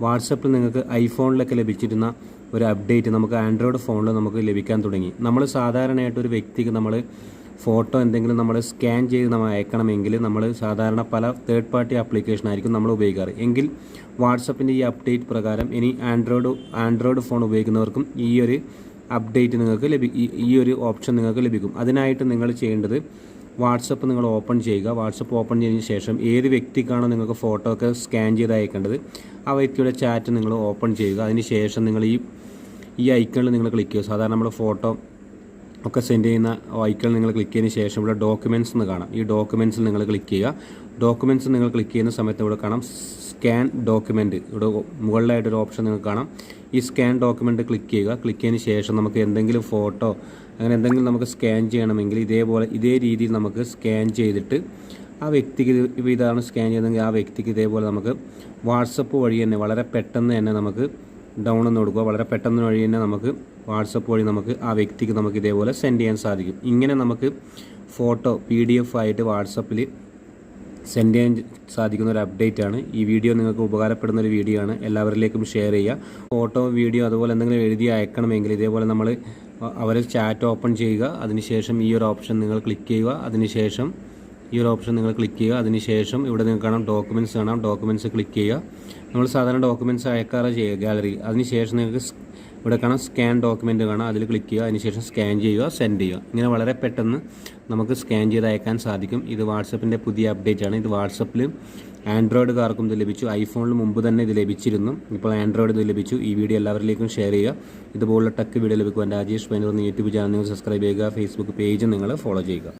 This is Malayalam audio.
വാട്സപ്പിൽ നിങ്ങൾക്ക് ഐഫോണിലൊക്കെ ലഭിച്ചിരുന്ന ഒരു അപ്ഡേറ്റ് നമുക്ക് ആൻഡ്രോയിഡ് ഫോണിൽ നമുക്ക് ലഭിക്കാൻ തുടങ്ങി. നമ്മൾ സാധാരണയായിട്ട് ഒരു വ്യക്തിക്ക് നമ്മൾ ഫോട്ടോ എന്തെങ്കിലും നമ്മൾ സ്കാൻ ചെയ്ത് നമ്മൾ അയക്കണമെങ്കിൽ നമ്മൾ സാധാരണ പല തേർഡ് പാർട്ടി ആപ്ലിക്കേഷൻ ആയിരിക്കും നമ്മൾ ഉപയോഗിക്കാറ്. എങ്കിൽ വാട്സപ്പിൻ്റെ ഈ അപ്ഡേറ്റ് പ്രകാരം ഇനി ആൻഡ്രോയിഡ് ഫോൺ ഉപയോഗിക്കുന്നവർക്കും ഈ ഒരു അപ്ഡേറ്റ് നിങ്ങൾക്ക് ഈ ഒരു ഓപ്ഷൻ നിങ്ങൾക്ക് ലഭിക്കും. അതിനായിട്ട് നിങ്ങൾ ചെയ്യേണ്ടത് വാട്സപ്പ് നിങ്ങൾ ഓപ്പൺ ചെയ്യുക. വാട്സപ്പ് ഓപ്പൺ ചെയ്തതിന് ശേഷം ഏത് വ്യക്തിക്കാണോ നിങ്ങൾക്ക് ഫോട്ടോ ഒക്കെ സ്കാൻ ചെയ്ത് അയക്കേണ്ടത് ആ വ്യക്തിയുടെ ചാറ്റ് നിങ്ങൾ ഓപ്പൺ ചെയ്യുക. അതിന് ശേഷം നിങ്ങൾ ഈ ഐക്കണിൽ നിങ്ങൾ ക്ലിക്ക് ചെയ്യുക. സാധാരണ നമ്മൾ ഫോട്ടോ ഒക്കെ സെൻഡ് ചെയ്യുന്ന ഐക്കണിൽ നിങ്ങൾ ക്ലിക്ക് ചെയ്തതിന് ശേഷം ഇവിടെ ഡോക്യുമെൻറ്റ്സ് എന്ന് കാണാം. ഈ ഡോക്യുമെൻറ്റ്സിൽ നിങ്ങൾ ക്ലിക്ക് ചെയ്യുക. ഡോക്യുമെൻറ്റ്സ് നിങ്ങൾ ക്ലിക്ക് ചെയ്യുന്ന സമയത്ത് ഇവിടെ കാണാം സ്കാൻ ഡോക്യുമെൻറ്റ്. ഇവിടെ മുകളിലായിട്ടൊരു ഓപ്ഷൻ നിങ്ങൾക്ക് കാണാം. ഈ സ്കാൻ ഡോക്യുമെൻറ്റ് ക്ലിക്ക് ചെയ്യുക. ക്ലിക്ക് ചെയ്തതിന് ശേഷം നമുക്ക് എന്തെങ്കിലും ഫോട്ടോ അങ്ങനെ എന്തെങ്കിലും നമുക്ക് സ്കാൻ ചെയ്യണമെങ്കിൽ ഇതേ രീതിയിൽ നമുക്ക് സ്കാൻ ചെയ്തിട്ട് ആ വ്യക്തിക്ക് ഇപ്പോൾ ഇതാണ് സ്കാൻ ചെയ്തെങ്കിൽ ആ വ്യക്തിക്ക് ഇതേപോലെ നമുക്ക് വാട്സപ്പ് വഴി തന്നെ വളരെ പെട്ടെന്ന് തന്നെ നമുക്ക് ഡൗൺ എന്ന് കൊടുക്കുക. വളരെ പെട്ടെന്ന് വഴി തന്നെ നമുക്ക് വാട്സപ്പ് വഴി നമുക്ക് ആ വ്യക്തിക്ക് നമുക്ക് ഇതേപോലെ സെൻഡ് ചെയ്യാൻ സാധിക്കും. ഇങ്ങനെ നമുക്ക് ഫോട്ടോ PDF ആയിട്ട് വാട്സപ്പിൽ സെൻഡ് ചെയ്യാൻ സാധിക്കുന്ന ഒരു അപ്ഡേറ്റ് ആണ്. ഈ വീഡിയോ നിങ്ങൾക്ക് ഉപകാരപ്പെടുന്ന ഒരു വീഡിയോ ആണ്. എല്ലാവരിലേക്കും ഷെയർ ചെയ്യുക. ഫോട്ടോ വീഡിയോ അതുപോലെ എന്തെങ്കിലും എഴുതി അയക്കണമെങ്കിൽ ഇതേപോലെ നമ്മൾ അവരെ ചാറ്റ് ഓപ്പൺ ചെയ്യുക. അതിനുശേഷം ഈ ഒരു ഓപ്ഷൻ നിങ്ങൾ ക്ലിക്ക് ചെയ്യുക. അതിനുശേഷം അതിനുശേഷം ഇവിടെ നിങ്ങൾക്ക് കാണാം ഡോക്യുമെൻറ്റ്സ് കാണാം. ഡോക്യുമെൻറ്റ്സ് ക്ലിക്ക് ചെയ്യുക. നമ്മൾ സാധാരണ ഡോക്യുമെൻറ്റ്സ് അയക്കാറ് ചെയ്യുക ഗാലറി. അതിനുശേഷം നിങ്ങൾക്ക് ഇവിടെ കാണാം സ്കാൻ ഡോക്യുമെൻറ്റ് കാണാം. അതിൽ ക്ലിക്ക് ചെയ്യുക. അതിനുശേഷം സ്കാൻ ചെയ്യുക, സെൻഡ് ചെയ്യുക. ഇങ്ങനെ വളരെ പെട്ടെന്ന് നമുക്ക് സ്കാൻ ചെയ്ത് അയക്കാൻ സാധിക്കും. ഇത് വാട്സപ്പിൻ്റെ പുതിയ അപ്ഡേറ്റ് ആണ്. ഇത് വാട്സപ്പിൽ ആൻഡ്രോയിഡുകാർക്കും ഇത് ലഭിച്ചു. ഐഫോണിൽ മുമ്പ് തന്നെ ഇത് ലഭിച്ചിരുന്നു. ഇപ്പോൾ ആൻഡ്രോയിഡ് ഇത് ലഭിച്ചു. ഈ വീഡിയോ എല്ലാവരിലേക്കും ഷെയർ ചെയ്യുക. ഇതുപോലുള്ള ടെക് വീഡിയോ ലഭിക്കുവാൻ രാജേഷ് പൈനൂർ യൂട്യൂബ് ചാനൽ നിങ്ങൾ സബ്സ്ക്രൈബ് ചെയ്യുക. ഫേസ്ബുക്ക് പേജ് നിങ്ങൾ ഫോളോ ചെയ്യുക.